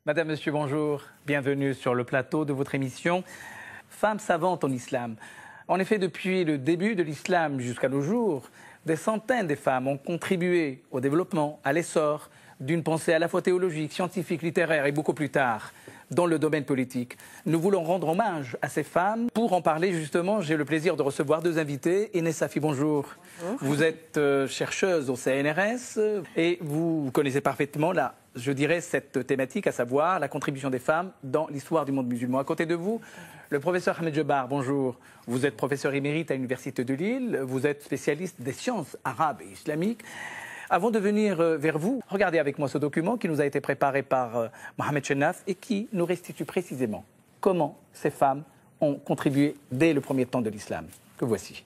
Madame, Monsieur, bonjour. Bienvenue sur le plateau de votre émission Femmes savantes en islam. En effet, depuis le début de l'islam jusqu'à nos jours, des centaines de femmes ont contribué au développement, à l'essor d'une pensée à la fois théologique, scientifique, littéraire et beaucoup plus tard dans le domaine politique. Nous voulons rendre hommage à ces femmes. Pour en parler justement, j'ai le plaisir de recevoir deux invités. Inès Safi, bonjour. Bonjour. Vous êtes chercheuse au CNRS et vous connaissez parfaitement cette thématique, à savoir la contribution des femmes dans l'histoire du monde musulman. À côté de vous, le professeur Ahmed Djebar, bonjour. Vous êtes professeur émérite à l'Université de Lille, vous êtes spécialiste des sciences arabes et islamiques. Avant de venir vers vous, regardez avec moi ce document qui nous a été préparé par Mohamed Chennaf et qui nous restitue précisément comment ces femmes ont contribué dès le premier temps de l'islam. Que voici.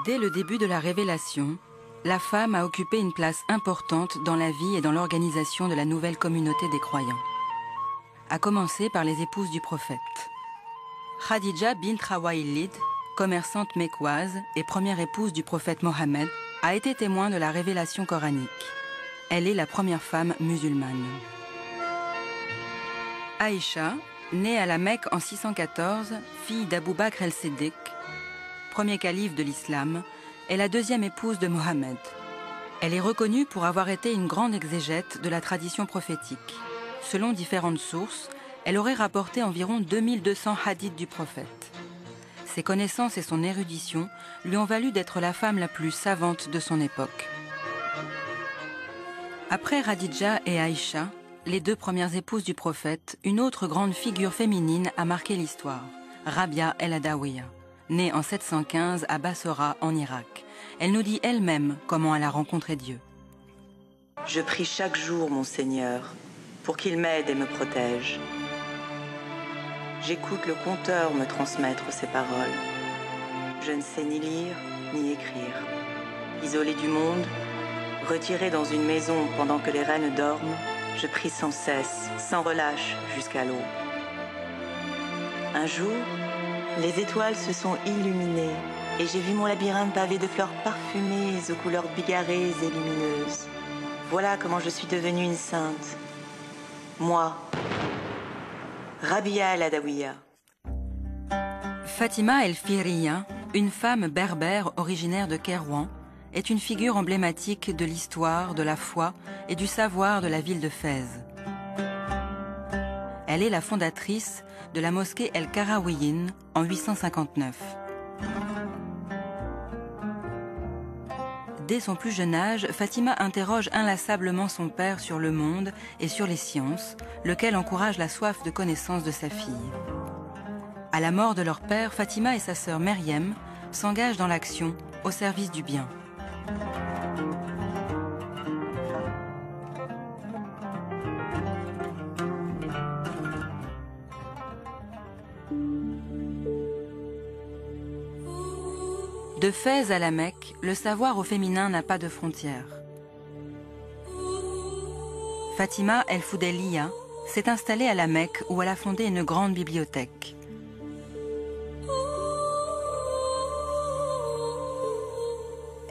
Dès le début de la révélation, la femme a occupé une place importante dans la vie et dans l'organisation de la nouvelle communauté des croyants. À commencer par les épouses du prophète. Khadija bint Khawaylid, commerçante mécoise et première épouse du prophète Mohammed, a été témoin de la révélation coranique. Elle est la première femme musulmane. Aïcha, née à la Mecque en 614, fille d'Abou Bakr el-Siddiq, premier calife de l'islam, est la deuxième épouse de Mohammed. Elle est reconnue pour avoir été une grande exégète de la tradition prophétique. Selon différentes sources, elle aurait rapporté environ 2200 hadiths du prophète. Ses connaissances et son érudition lui ont valu d'être la femme la plus savante de son époque. Après Khadija et Aïcha, les deux premières épouses du prophète, une autre grande figure féminine a marqué l'histoire, Rabia el-Adawiya, née en 715 à Bassora en Irak. Elle nous dit elle-même comment elle a rencontré Dieu. Je prie chaque jour mon Seigneur pour qu'il m'aide et me protège. J'écoute le conteur me transmettre ses paroles. Je ne sais ni lire ni écrire. Isolée du monde, retirée dans une maison pendant que les reines dorment, je prie sans cesse, sans relâche jusqu'à l'aube. Un jour, les étoiles se sont illuminées et j'ai vu mon labyrinthe pavé de fleurs parfumées aux couleurs bigarrées et lumineuses. Voilà comment je suis devenue une sainte. Moi, Rabia el-Adawiya. Fatima el-Fihriya, une femme berbère originaire de Kairouan, est une figure emblématique de l'histoire, de la foi et du savoir de la ville de Fès. Elle est la fondatrice de la mosquée El-Karawiyin en 859. Dès son plus jeune âge, Fatima interroge inlassablement son père sur le monde et sur les sciences, lequel encourage la soif de connaissance de sa fille. À la mort de leur père, Fatima et sa sœur Meriem s'engagent dans l'action au service du bien. De Fès à la Mecque, le savoir au féminin n'a pas de frontières. Fatima el-Foudayliya s'est installée à la Mecque où elle a fondé une grande bibliothèque.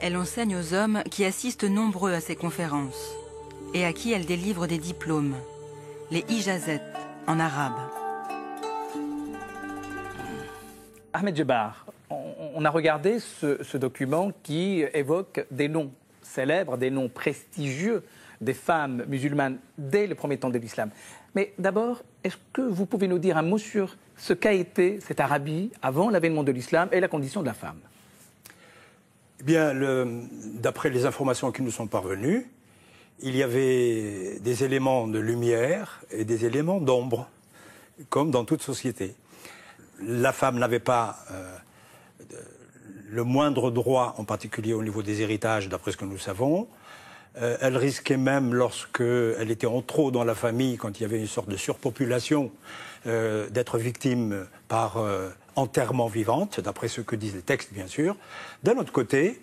Elle enseigne aux hommes qui assistent nombreux à ses conférences et à qui elle délivre des diplômes, les ijazet en arabe. Ahmed Djebar, on a regardé ce document qui évoque des noms célèbres, des noms prestigieux des femmes musulmanes dès le premier temps de l'islam. Mais d'abord, est-ce que vous pouvez nous dire un mot sur ce qu'a été cette Arabie avant l'avènement de l'islam et la condition de la femme? Eh bien, d'après les informations qui nous sont parvenues, il y avait des éléments de lumière et des éléments d'ombre, comme dans toute société. La femme n'avait pas le moindre droit, en particulier au niveau des héritages, d'après ce que nous savons. Elle risquait même, lorsqu'elle était en trop dans la famille, quand il y avait une sorte de surpopulation, d'être victime par enterrement vivante, d'après ce que disent les textes, bien sûr. D'un autre côté,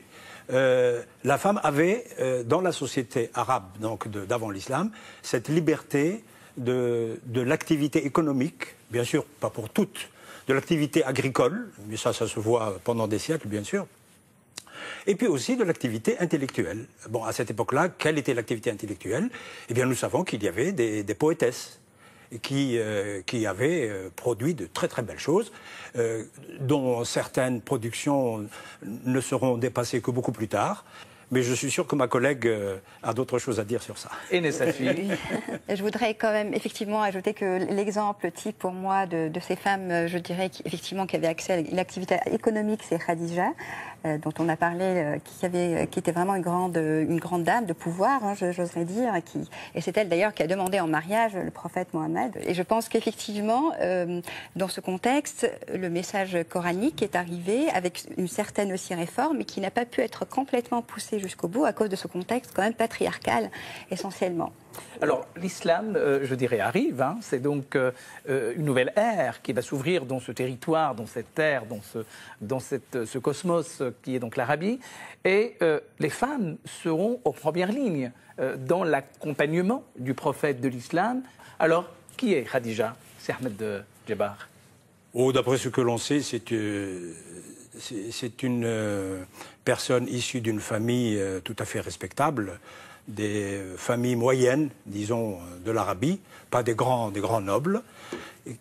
la femme avait, dans la société arabe, donc d'avant l'islam, cette liberté de l'activité économique, bien sûr, pas pour toutes, de l'activité agricole, mais ça se voit pendant des siècles, bien sûr, et puis aussi de l'activité intellectuelle. Bon, à cette époque-là, quelle était l'activité intellectuelle? Eh bien, nous savons qu'il y avait des poétesses qui avaient produit de très très belles choses, dont certaines productions ne seront dépassées que beaucoup plus tard. Mais je suis sûr que ma collègue a d'autres choses à dire sur ça. Et Nessafi. Je voudrais quand même effectivement ajouter que l'exemple type pour moi de ces femmes, je dirais, qui avaient accès à l'activité économique, c'est Khadija, dont on a parlé, qui était vraiment une grande dame de pouvoir, hein, j'oserais dire, et c'est elle d'ailleurs qui a demandé en mariage le prophète Mohammed. Et je pense qu'effectivement, dans ce contexte, le message coranique est arrivé avec une certaine aussi réforme, mais qui n'a pas pu être complètement poussé jusqu'au bout à cause de ce contexte quand même patriarcal essentiellement. Alors l'islam, je dirais, arrive. Hein. C'est donc une nouvelle ère qui va s'ouvrir dans ce territoire, dans cette terre, dans ce cosmos qui est donc l'Arabie. Et les femmes seront aux premières lignes dans l'accompagnement du prophète de l'islam. Alors, qui est Khadija? C'est Ahmed Djebar. Oh, d'après ce que l'on sait, c'est une personne issue d'une famille tout à fait respectable, des familles moyennes, disons, de l'Arabie, pas des grands nobles,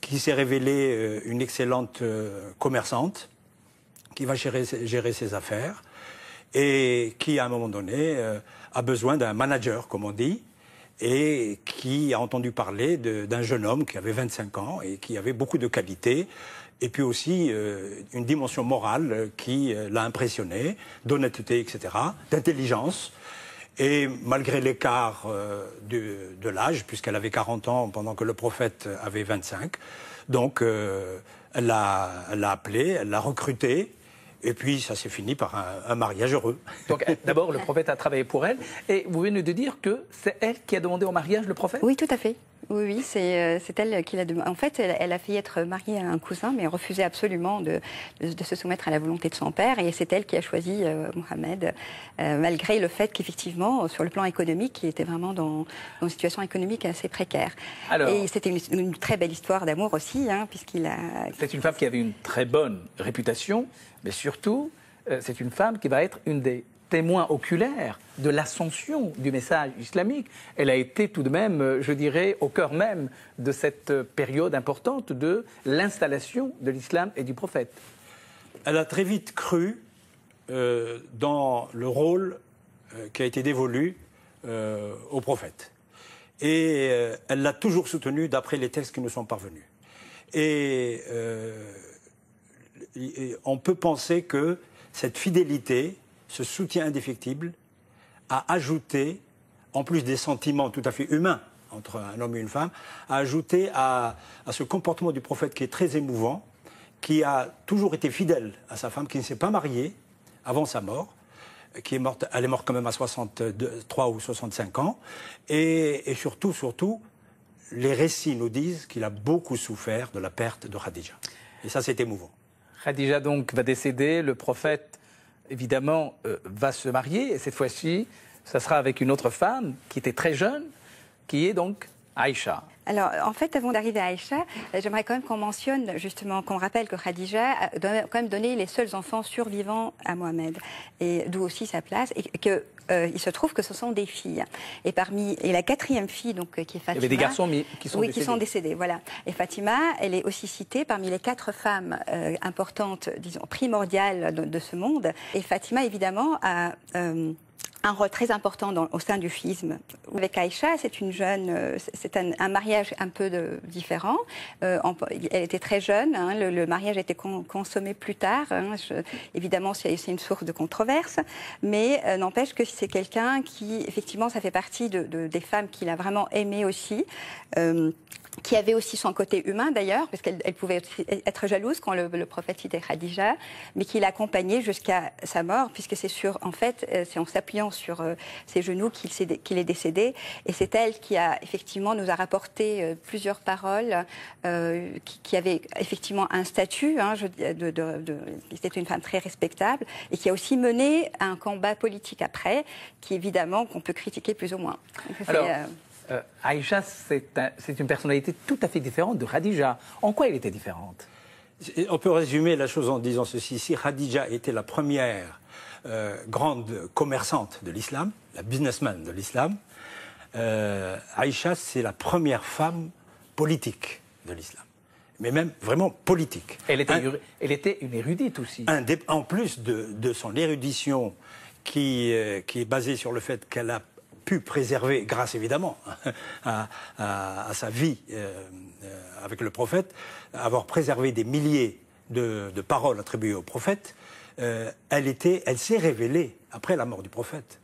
qui s'est révélée une excellente commerçante, qui va gérer ses affaires, et qui, à un moment donné, a besoin d'un manager, comme on dit, et qui a entendu parler d'un jeune homme qui avait 25 ans et qui avait beaucoup de qualités, et puis aussi une dimension morale qui l'a impressionné, d'honnêteté, etc., d'intelligence. Et malgré l'écart de l'âge, puisqu'elle avait 40 ans pendant que le prophète avait 25, donc elle l'a appelé, elle l'a recruté, et puis ça s'est fini par un mariage heureux. Donc d'abord, le prophète a travaillé pour elle, et vous venez de dire que c'est elle qui a demandé en mariage le prophète? Oui, tout à fait. Oui, c'est elle qui l'a demandé. En fait, elle a failli être mariée à un cousin, mais refusait absolument de se soumettre à la volonté de son père. Et c'est elle qui a choisi Mohammed, malgré le fait qu'effectivement, sur le plan économique, il était vraiment dans une situation économique assez précaire. Alors, et c'était une très belle histoire d'amour aussi, hein, puisqu'il a... C'est une femme qui avait une très bonne réputation, mais surtout, c'est une femme qui va être une des témoin oculaire de l'ascension du message islamique. Elle a été tout de même, je dirais, au cœur même de cette période importante de l'installation de l'islam et du prophète. Elle a très vite cru dans le rôle qui a été dévolu au prophète. Et elle l'a toujours soutenu d'après les textes qui nous sont parvenus. Et on peut penser que cette fidélité, ce soutien indéfectible, a ajouté, en plus des sentiments tout à fait humains entre un homme et une femme, a ajouté à ce comportement du prophète qui est très émouvant, qui a toujours été fidèle à sa femme, qui ne s'est pas mariée avant sa mort, qui est morte, elle est morte quand même à 63 ou 65 ans, et surtout, les récits nous disent qu'il a beaucoup souffert de la perte de Khadija. Et ça, c'est émouvant. Khadija donc va décéder, le prophète évidemment va se marier, et cette fois-ci, ça sera avec une autre femme qui était très jeune, qui est donc Aïcha. Alors, en fait, avant d'arriver à Aïcha, j'aimerais quand même qu'on mentionne, justement, qu'on rappelle que Khadija a quand même donné les seuls enfants survivants à Mohammed, et d'où aussi sa place, et que il se trouve que ce sont des filles. Et la quatrième fille, donc, qui est Fatima... Il y avait des garçons qui sont décédés. Oui, qui sont décédés, voilà. Et Fatima, elle est aussi citée parmi les 4 femmes importantes, disons, primordiales de ce monde. Et Fatima, évidemment, a... un rôle très important au sein du schisme. Avec Aïcha, c'est une jeune, c'est un mariage un peu différent. Elle était très jeune, hein, le mariage a été consommé plus tard. Hein, évidemment, c'est une source de controverse, mais n'empêche que c'est quelqu'un qui, effectivement, ça fait partie des femmes qu'il a vraiment aimées aussi. Qui avait aussi son côté humain d'ailleurs, parce qu'elle pouvait être jalouse quand le prophète citait Khadija, mais qui l'accompagnait jusqu'à sa mort, puisque c'est en s'appuyant sur ses genoux qu'il est décédé, et c'est elle qui nous a rapporté plusieurs paroles, qui avait effectivement un statut, hein, c'était une femme très respectable, et qui a aussi mené un combat politique après, qui évidemment qu'on peut critiquer plus ou moins. Alors, Aïcha, c'est une personnalité tout à fait différente de Khadija. En quoi elle était différente? On peut résumer la chose en disant ceci. Si Khadija était la première grande commerçante de l'islam, la businessman de l'islam. Aïcha, c'est la première femme politique de l'islam. Mais même vraiment politique. Elle était une érudite aussi. En plus de son érudition qui est basée sur le fait qu'elle a pu préserver, grâce évidemment à sa vie avec le prophète, avoir préservé des milliers de paroles attribuées au prophète, elle s'est révélée après la mort du prophète.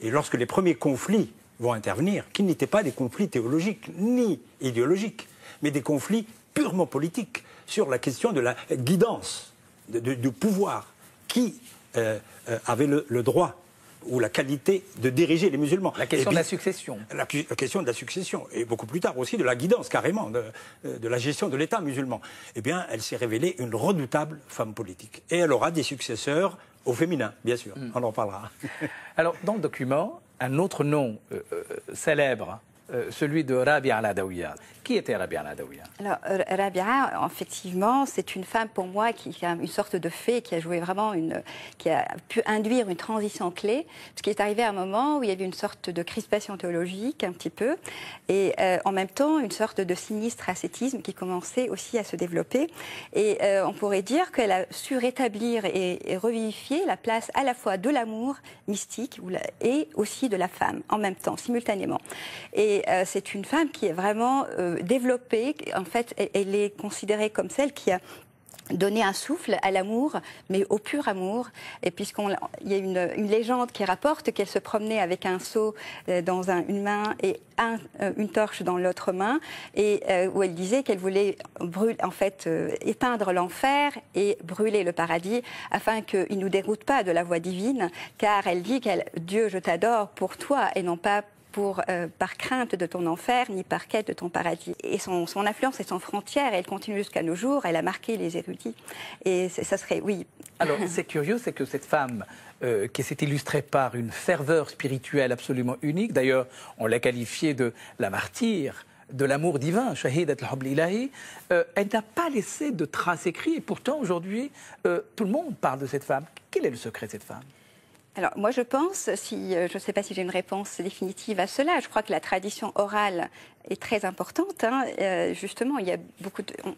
Et lorsque les premiers conflits vont intervenir, qui n'étaient pas des conflits théologiques ni idéologiques, mais des conflits purement politiques sur la question de la guidance, du pouvoir, qui avait le droit ou la qualité de diriger les musulmans. La question de la succession. La question de la succession, et beaucoup plus tard aussi de la guidance, carrément, de la gestion de l'État musulman. Eh bien, elle s'est révélée une redoutable femme politique. Et elle aura des successeurs au féminin, bien sûr. On en parlera. Alors, dans le document, un autre nom célèbre, celui de Rabia al-Adawiya. Qui était Rabia al-Adawiya? Alors, Rabia, effectivement, c'est une femme pour moi qui a une sorte de fée, qui a joué vraiment qui a pu induire une transition clé, parce qu'il est arrivé à un moment où il y avait une sorte de crispation théologique, un petit peu, et en même temps, une sorte de sinistre ascétisme qui commençait aussi à se développer. Et on pourrait dire qu'elle a su rétablir et revivifier la place à la fois de l'amour mystique et aussi de la femme, en même temps, simultanément. Et c'est une femme qui est vraiment développée. En fait, elle est considérée comme celle qui a donné un souffle à l'amour, mais au pur amour. Et puisqu'il y a une légende qui rapporte qu'elle se promenait avec un seau dans une main et une torche dans l'autre main, et où elle disait qu'elle voulait éteindre l'enfer et brûler le paradis, afin qu'il ne nous déroute pas de la voie divine, car elle dit Dieu, je t'adore pour toi et non pas par crainte de ton enfer, ni par quête de ton paradis. Et son influence est sans frontières, et elle continue jusqu'à nos jours, elle a marqué les érudits. Et ça serait, oui. Alors, c'est curieux, c'est que cette femme qui s'est illustrée par une ferveur spirituelle absolument unique, d'ailleurs, on l'a qualifiée de la martyre de l'amour divin, Shahidat al-Hubb ilahi, elle n'a pas laissé de traces écrites, et pourtant, aujourd'hui, tout le monde parle de cette femme. Quel est le secret de cette femme ? Alors, moi, je pense, je ne sais pas si j'ai une réponse définitive à cela, je crois que la tradition orale est très importante. Justement, il y a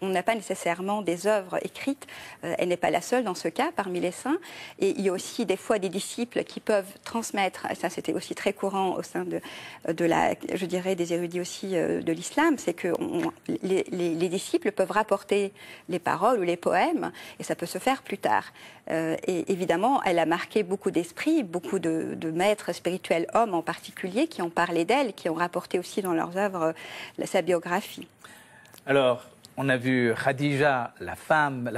on n'a pas nécessairement des œuvres écrites. Elle n'est pas la seule dans ce cas, parmi les saints. Et il y a aussi des fois des disciples qui peuvent transmettre, et ça c'était aussi très courant au sein je dirais, des érudits aussi de l'islam, c'est que les disciples peuvent rapporter les paroles ou les poèmes, et ça peut se faire plus tard. Et évidemment, elle a marqué beaucoup d'esprits, beaucoup de maîtres spirituels, hommes en particulier, qui ont parlé d'elle, qui ont rapporté aussi dans leurs œuvres sa biographie. Alors, on a vu Khadija, la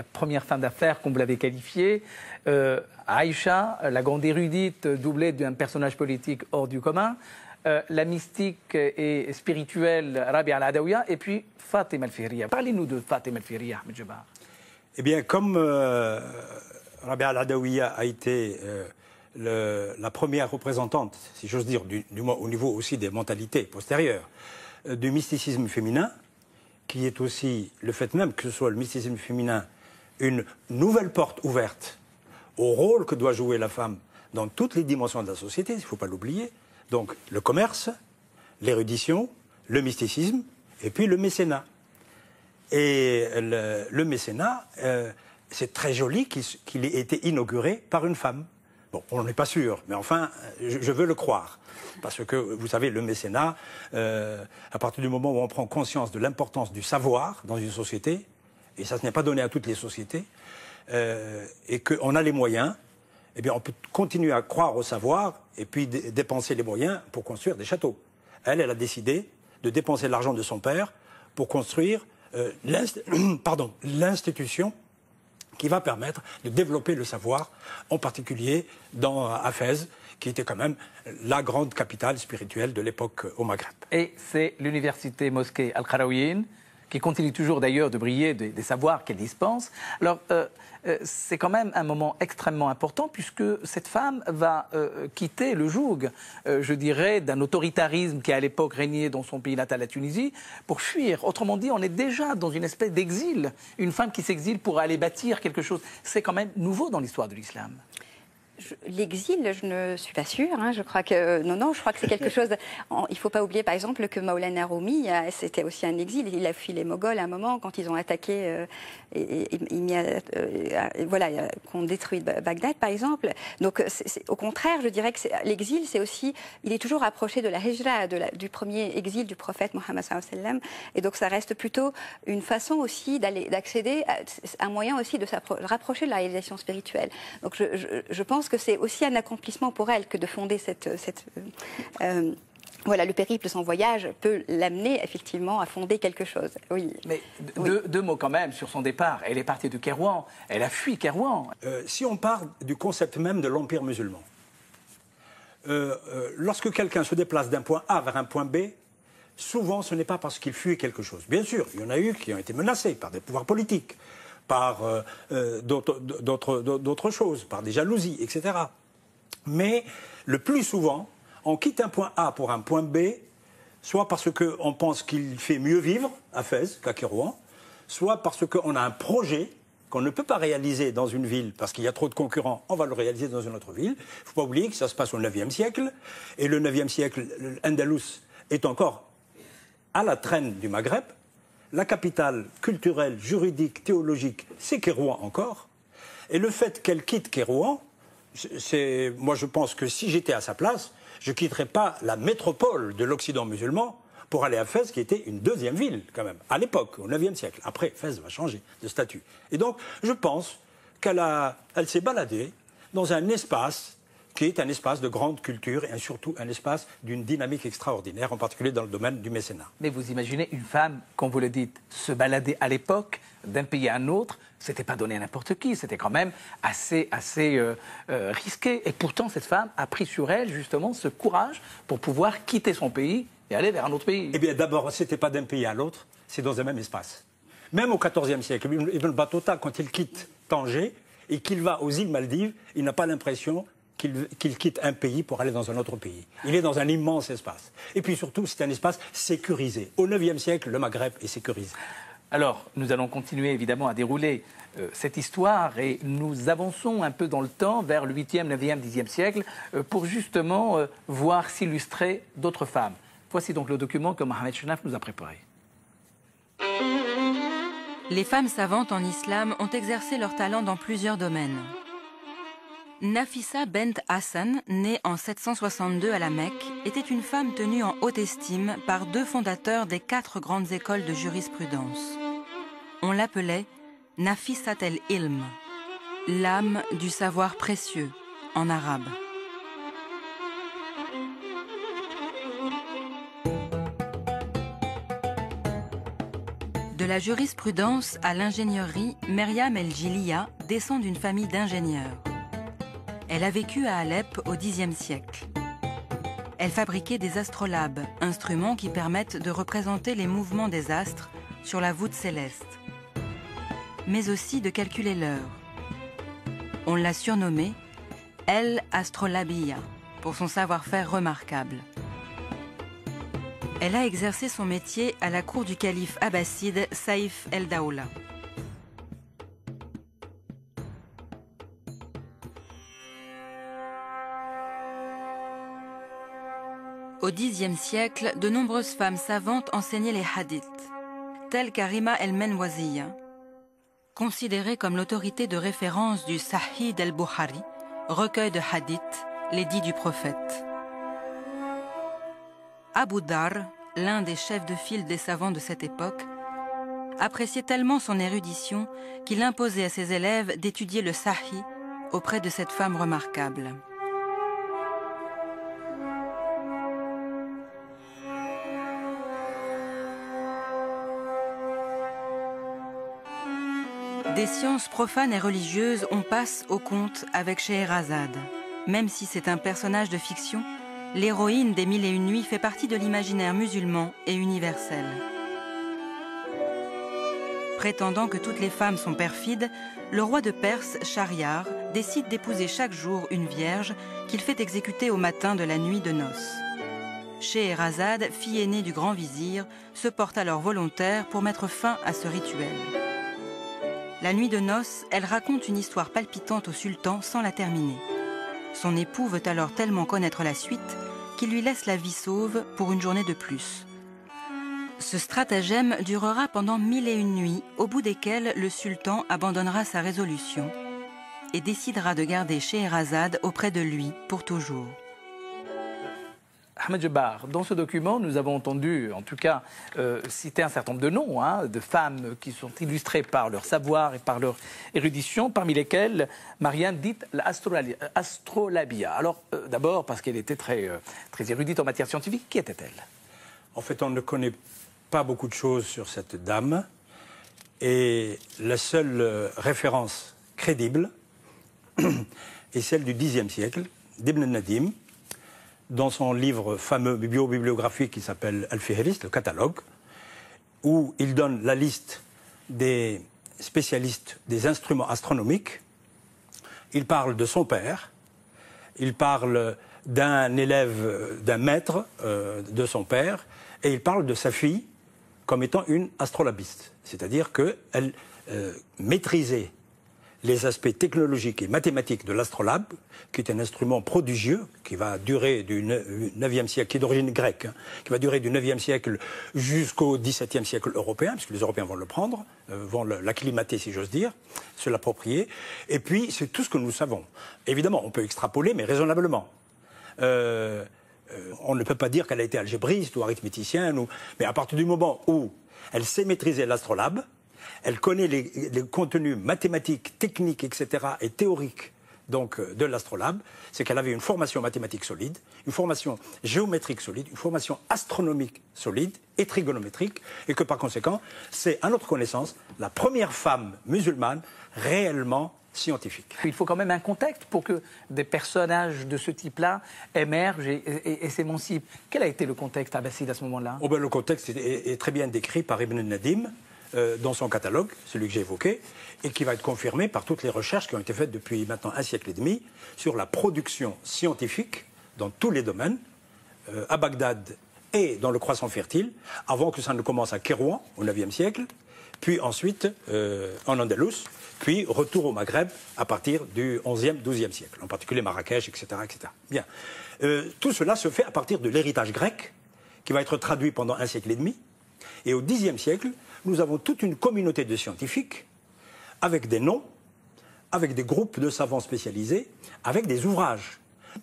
première femme d'affaires, comme vous l'avez qualifiée, Aïcha, la grande érudite, doublée d'un personnage politique hors du commun, la mystique et spirituelle Rabia al-Adawiya, et puis Fatima al-Fihriya. Parlez-nous de Fatima al-Fihriya, Ahmed Jabbar. Eh bien, comme Rabia al-Adawiya a été la première représentante, si j'ose dire, du moins au niveau aussi des mentalités postérieures, du mysticisme féminin, qui est aussi le fait même que ce soit le mysticisme féminin une nouvelle porte ouverte au rôle que doit jouer la femme dans toutes les dimensions de la société, il ne faut pas l'oublier. Donc le commerce, l'érudition, le mysticisme et puis le mécénat. Et le mécénat, c'est très joli qu'il ait été inauguré par une femme. Bon, on n'est pas sûr, mais enfin, je veux le croire. Parce que, vous savez, le mécénat, à partir du moment où on prend conscience de l'importance du savoir dans une société, et ça, ce n'est pas donné à toutes les sociétés, et qu'on a les moyens, eh bien, on peut continuer à croire au savoir et puis dépenser les moyens pour construire des châteaux. Elle a décidé de dépenser l'argent de son père pour construire l'institution qui va permettre de développer le savoir, en particulier à Fès, qui était quand même la grande capitale spirituelle de l'époque au Maghreb. Et c'est l'université mosquée Al-Qarawiyyin, qui continue toujours d'ailleurs de briller des savoirs qu'elle dispense. Alors, c'est quand même un moment extrêmement important, puisque cette femme va quitter le joug, je dirais, d'un autoritarisme qui à l'époque régnait dans son pays natal, la Tunisie, pour fuir. Autrement dit, on est déjà dans une espèce d'exil. Une femme qui s'exile pour aller bâtir quelque chose. C'est quand même nouveau dans l'histoire de l'islam. L'exil, je ne suis pas sûre. Je crois que non, je crois que c'est quelque chose. Il ne faut pas oublier, par exemple, que Maulana Rumi, c'était aussi un exil. Il a fui les Moghols à un moment quand ils ont attaqué, qu'on détruit Bagdad, par exemple. Donc, au contraire, je dirais que l'exil, c'est aussi, il est toujours rapproché de la hijra, du premier exil du prophète Mohammed sallallahu alayhi wa sallam. Et donc, ça reste plutôt une façon aussi d'accéder, un moyen aussi de se rapprocher de la réalisation spirituelle. Donc, je pense que c'est aussi un accomplissement pour elle que de fonder le périple, son voyage peut l'amener effectivement à fonder quelque chose. Oui. Mais deux mots quand même sur son départ. Elle est partie de Kairouan, elle a fui Kairouan. Si on part du concept même de l'Empire musulman, lorsque quelqu'un se déplace d'un point A vers un point B, souvent ce n'est pas parce qu'il fuit quelque chose. Bien sûr, il y en a eu qui ont été menacés par des pouvoirs politiques, par d'autres choses, par des jalousies, etc. Mais le plus souvent, on quitte un point A pour un point B, soit parce qu'on pense qu'il fait mieux vivre à Fès qu'à Kairouan, soit parce qu'on a un projet qu'on ne peut pas réaliser dans une ville parce qu'il y a trop de concurrents, on va le réaliser dans une autre ville. Il ne faut pas oublier que ça se passe au IXe siècle, et le IXe siècle, l'Andalous est encore à la traîne du Maghreb. La capitale culturelle, juridique, théologique, c'est Kairouan encore. Et le fait qu'elle quitte Kairouan, moi je pense que si j'étais à sa place, je ne quitterais pas la métropole de l'Occident musulman pour aller à Fès, qui était une deuxième ville quand même, à l'époque, au IXe siècle. Après, Fès va changer de statut. Et donc, je pense qu'elle s'est baladée dans un espace qui est un espace de grande culture et surtout un espace d'une dynamique extraordinaire, en particulier dans le domaine du mécénat. Mais vous imaginez une femme, comme vous le dites, se balader à l'époque d'un pays à un autre, c'était pas donné à n'importe qui, c'était quand même assez risqué. Et pourtant, cette femme a pris sur elle justement ce courage pour pouvoir quitter son pays et aller vers un autre pays. Eh bien, d'abord, c'était pas d'un pays à l'autre, c'est dans un même espace. Même au XIVe siècle, Ibn Battuta, quand il quitte Tanger et qu'il va aux îles Maldives, il n'a pas l'impression qu'il quitte un pays pour aller dans un autre pays. Il est dans un immense espace. Et puis surtout, c'est un espace sécurisé. Au IXe siècle, le Maghreb est sécurisé. Alors, nous allons continuer évidemment à dérouler cette histoire et nous avançons un peu dans le temps vers le 8e, 9e, 10e siècle pour justement voir s'illustrer d'autres femmes. Voici donc le document que Mohamed Chenaf nous a préparé. Les femmes savantes en islam ont exercé leur talent dans plusieurs domaines. Nafissa bent Hassan, née en 762 à la Mecque, était une femme tenue en haute estime par deux fondateurs des 4 grandes écoles de jurisprudence. On l'appelait Nafissat el-Ilm, l'âme du savoir précieux, en arabe. De la jurisprudence à l'ingénierie, Myriam el-Jiliya descend d'une famille d'ingénieurs. Elle a vécu à Alep au Xe siècle. Elle fabriquait des astrolabes, instruments qui permettent de représenter les mouvements des astres sur la voûte céleste, mais aussi de calculer l'heure. On l'a surnommée El Astrolabiya pour son savoir-faire remarquable. Elle a exercé son métier à la cour du calife abbasside Saïf el-Daoula. Au Xe siècle, de nombreuses femmes savantes enseignaient les hadiths, telles qu'Arima el-Menwaziya, considérée comme l'autorité de référence du Sahih el-Bukhari, recueil de hadiths, les dits du prophète. Abu Dar, l'un des chefs de file des savants de cette époque, appréciait tellement son érudition qu'il imposait à ses élèves d'étudier le Sahih auprès de cette femme remarquable. Des sciences profanes et religieuses, on passe au conte avec Scheherazade. Même si c'est un personnage de fiction, l'héroïne des Mille et une nuits fait partie de l'imaginaire musulman et universel. Prétendant que toutes les femmes sont perfides, le roi de Perse, Shahriar, décide d'épouser chaque jour une vierge qu'il fait exécuter au matin de la nuit de noces. Scheherazade, fille aînée du grand vizir, se porte alors volontaire pour mettre fin à ce rituel. La nuit de noces, elle raconte une histoire palpitante au sultan sans la terminer. Son époux veut alors tellement connaître la suite qu'il lui laisse la vie sauve pour une journée de plus. Ce stratagème durera pendant 1001 nuits, au bout desquelles le sultan abandonnera sa résolution et décidera de garder Scheherazade auprès de lui pour toujours. Ahmed Djebar, dans ce document, nous avons entendu, en tout cas, citer un certain nombre de noms, de femmes qui sont illustrées par leur savoir et par leur érudition, parmi lesquelles Marianne dite l'astrolabia. Alors, d'abord, parce qu'elle était très érudite en matière scientifique, qui était-elle? En fait, on ne connaît pas beaucoup de choses sur cette dame, et la seule référence crédible est celle du Xe siècle, d'Ibn Nadim, dans son livre fameux bibliographique qui s'appelle Al-Fihrist, le catalogue, où il donne la liste des spécialistes des instruments astronomiques. Il parle de son père, il parle d'un élève, d'un maître de son père, et il parle de sa fille comme étant une astrolabiste, c'est-à-dire qu'elle maîtrisait les aspects technologiques et mathématiques de l'astrolabe, qui est un instrument prodigieux, qui va durer du 9e siècle, qui est d'origine grecque, qui va durer du 9e siècle jusqu'au 17e siècle européen, puisque les Européens vont le prendre, vont l'acclimater, si j'ose dire, se l'approprier. Et puis, c'est tout ce que nous savons. Évidemment, on peut extrapoler, mais raisonnablement. On ne peut pas dire qu'elle a été algébriste ou arithméticienne, mais à partir du moment où elle sait maîtriser l'astrolabe, elle connaît les contenus mathématiques, techniques, etc., et théoriques donc, de l'astrolabe, c'est qu'elle avait une formation mathématique solide, une formation géométrique solide, une formation astronomique solide et trigonométrique, et que par conséquent, c'est, à notre connaissance, la première femme musulmane réellement scientifique. Il faut quand même un contexte pour que des personnages de ce type-là émergent et s'émancipent. Quel a été le contexte abbasside à ce moment-là? Le contexte est très bien décrit par Ibn Nadim, dans son catalogue, celui que j'ai évoqué, et qui va être confirmé par toutes les recherches qui ont été faites depuis maintenant un siècle et demi sur la production scientifique dans tous les domaines, à Bagdad et dans le croissant fertile, avant que ça ne commence à Kérouan, au IXe siècle, puis ensuite en Andalous, puis retour au Maghreb à partir du XIe, XIIe siècle, en particulier Marrakech, etc. etc. Bien. Tout cela se fait à partir de l'héritage grec, qui va être traduit pendant un siècle et demi, et au Xe siècle, nous avons toute une communauté de scientifiques, avec des noms, avec des groupes de savants spécialisés, avec des ouvrages.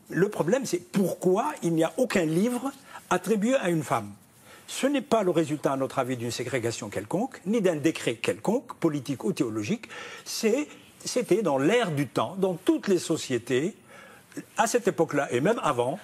Le problème, c'est pourquoi il n'y a aucun livre attribué à une femme. Ce n'est pas le résultat, à notre avis, d'une ségrégation quelconque, ni d'un décret quelconque, politique ou théologique. C'était dans l'air du temps, dans toutes les sociétés, à cette époque-là, et même avant,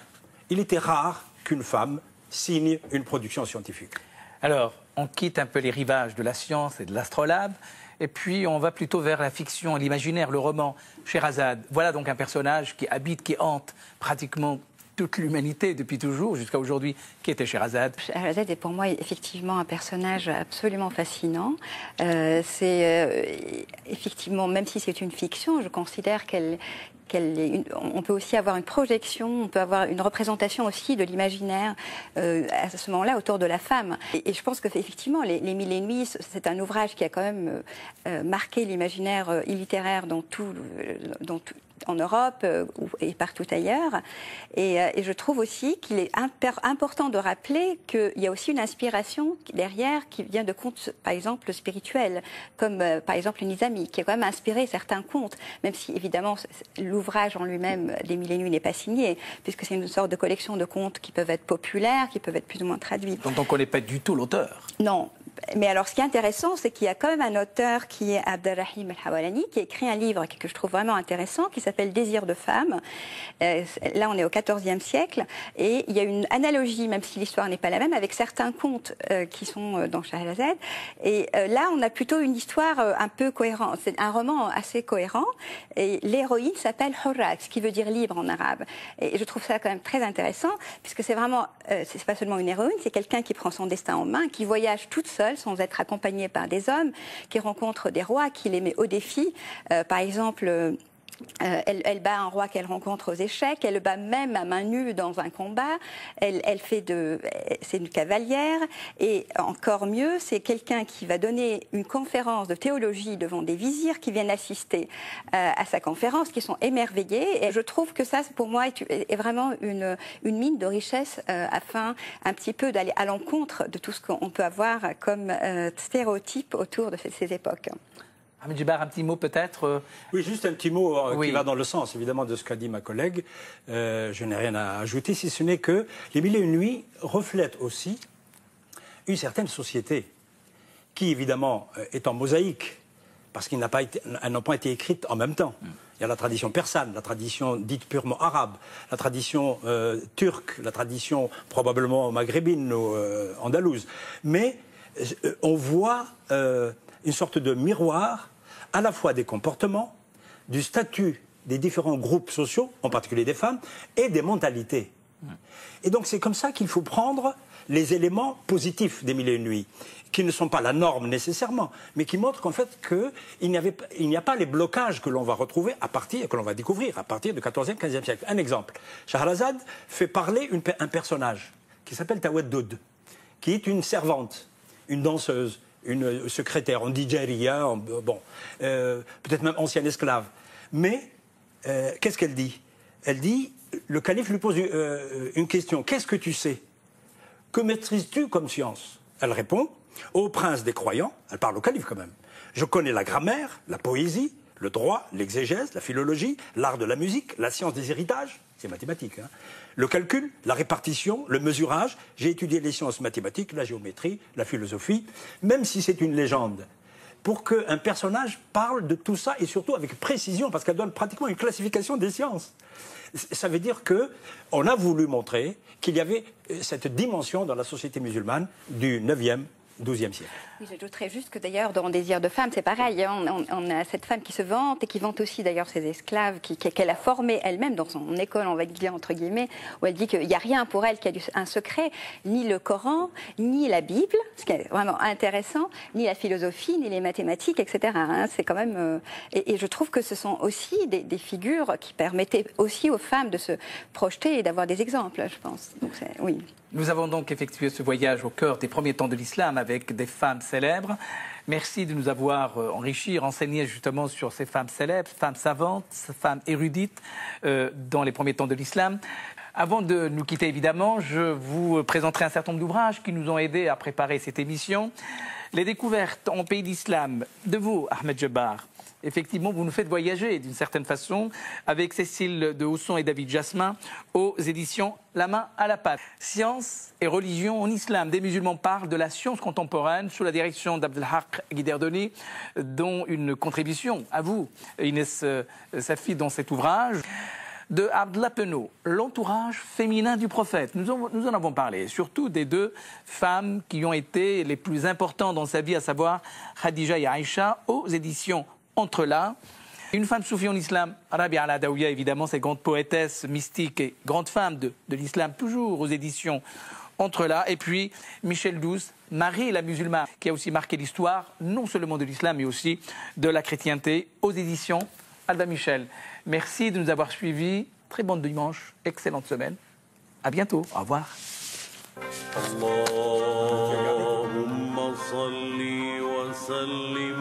il était rare qu'une femme signe une production scientifique. Alors, on quitte un peu les rivages de la science et de l'astrolabe, et puis on va plutôt vers la fiction, l'imaginaire, le roman. Scheherazade, voilà donc un personnage qui habite, qui hante pratiquement toute l'humanité depuis toujours, jusqu'à aujourd'hui. Qui était Scheherazade? Scheherazade est pour moi effectivement un personnage absolument fascinant. C'est effectivement, même si c'est une fiction, je considère on peut aussi avoir une projection, on peut avoir une représentation aussi de l'imaginaire à ce moment-là autour de la femme. Et je pense qu'effectivement, les Mille et une nuits, c'est un ouvrage qui a quand même marqué l'imaginaire littéraire en Europe et partout ailleurs. Et je trouve aussi qu'il est important de rappeler qu'il y a aussi une inspiration derrière qui vient de contes, par exemple, spirituels, comme par exemple le Nizami, qui a quand même inspiré certains contes, même si évidemment l'ouvrage en lui-même des Mille et une nuits n'est pas signé, puisque c'est une sorte de collection de contes qui peuvent être populaires, qui peuvent être plus ou moins traduits. Dont on ne connaît pas du tout l'auteur. Non. Mais alors, ce qui est intéressant, c'est qu'il y a quand même un auteur qui est Abdelrahim Al-Hawalani, qui a écrit un livre que je trouve vraiment intéressant, qui s'appelle Désir de femme. Là, on est au XIVe siècle, et il y a une analogie, même si l'histoire n'est pas la même, avec certains contes qui sont dans Scheherazade. Et là, on a plutôt une histoire un peu cohérente. C'est un roman assez cohérent, et l'héroïne s'appelle Hurrat, ce qui veut dire libre en arabe. Et je trouve ça quand même très intéressant, puisque c'est vraiment, c'est pas seulement une héroïne, c'est quelqu'un qui prend son destin en main, qui voyage toute seule, sans être accompagnée par des hommes, qui rencontre des rois, qui les met au défi. Par exemple, Elle bat un roi qu'elle rencontre aux échecs, elle le bat même à main nue dans un combat, c'est une cavalière, et encore mieux, c'est quelqu'un qui va donner une conférence de théologie devant des vizirs qui viennent assister à sa conférence, qui sont émerveillés, et je trouve que ça, pour moi, est vraiment une mine de richesse afin un petit peu d'aller à l'encontre de tout ce qu'on peut avoir comme stéréotype autour de ces époques. Ahmed Djibar, un petit mot peut-être Oui, juste un petit mot oui. qui va dans le sens, évidemment, de ce qu'a dit ma collègue. Je n'ai rien à ajouter, si ce n'est que les Mille et une nuits reflètent aussi une certaine société qui, évidemment, est en mosaïque, parce qu'elles n'ont pas été écrites en même temps. Il y a la tradition persane, la tradition dite purement arabe, la tradition turque, la tradition probablement maghrébine ou andalouse. Mais on voit une sorte de miroir à la fois des comportements, du statut des différents groupes sociaux, en particulier des femmes, et des mentalités. Et donc c'est comme ça qu'il faut prendre les éléments positifs des Mille et une nuits, qui ne sont pas la norme nécessairement, mais qui montrent qu'en fait il n'y a pas les blocages que l'on va retrouver que l'on va découvrir à partir du XIVe, XVe siècle. Un exemple, Shahrazad fait parler un personnage qui s'appelle Tawaddoud, qui est une servante, une danseuse, une secrétaire, on dit Jariya, peut-être même ancienne esclave. Mais qu'est-ce qu'elle dit? Elle dit, le calife lui pose une question. Qu'est-ce que tu sais? Que maîtrises-tu comme science? Elle répond, au prince des croyants, elle parle au calife quand même, je connais la grammaire, la poésie, le droit, l'exégèse, la philologie, l'art de la musique, la science des héritages, c'est mathématique, hein, le calcul, la répartition, le mesurage. J'ai étudié les sciences mathématiques, la géométrie, la philosophie, même si c'est une légende, pour qu'un personnage parle de tout ça, et surtout avec précision, parce qu'elle donne pratiquement une classification des sciences. Ça veut dire qu'on a voulu montrer qu'il y avait cette dimension dans la société musulmane du 9e, 12e siècle. Oui, j'ajouterais juste que d'ailleurs, dans Désir de femme, c'est pareil. On a cette femme qui se vante et qui vante aussi d'ailleurs ses esclaves, qu'elle a formées elle-même dans son école, on va dire entre guillemets, où elle dit qu'il n'y a rien pour elle qui a un secret, ni le Coran, ni la Bible, ce qui est vraiment intéressant, ni la philosophie, ni les mathématiques, etc. Hein, c'est quand même. Et je trouve que ce sont aussi des figures qui permettaient aussi aux femmes de se projeter et d'avoir des exemples, je pense. Donc, oui. Nous avons donc effectué ce voyage au cœur des premiers temps de l'islam avec des femmes célèbres. Merci de nous avoir enrichis, renseignés justement sur ces femmes célèbres, femmes savantes, femmes érudites dans les premiers temps de l'islam. Avant de nous quitter, évidemment, je vous présenterai un certain nombre d'ouvrages qui nous ont aidés à préparer cette émission. Les découvertes en pays d'islam de vous, Ahmed Djibar. Effectivement, vous nous faites voyager d'une certaine façon avec Cécile de Hausson et David Jasmin aux éditions La main à la pâte. Science et religion en islam. Des musulmans parlent de la science contemporaine sous la direction d'Abdelhak Guiderdoni, dont une contribution à vous, Inès Safi, dans cet ouvrage. De Abdallah Penaud, l'entourage féminin du prophète. Nous en avons parlé, surtout des deux femmes qui ont été les plus importantes dans sa vie, à savoir Khadija et Aïcha, aux éditions Entre-là. Une femme soufie en islam, Rabia al-Adawiya, évidemment, cette grande poétesse mystique et grande femme de l'islam, toujours aux éditions Entre-là. Et puis Michel Douce, Marie la musulmane, qui a aussi marqué l'histoire, non seulement de l'islam, mais aussi de la chrétienté, aux éditions Albin Michel. Merci de nous avoir suivis. Très bon dimanche, excellente semaine. À bientôt. Au revoir. Allahumma salli wa sallim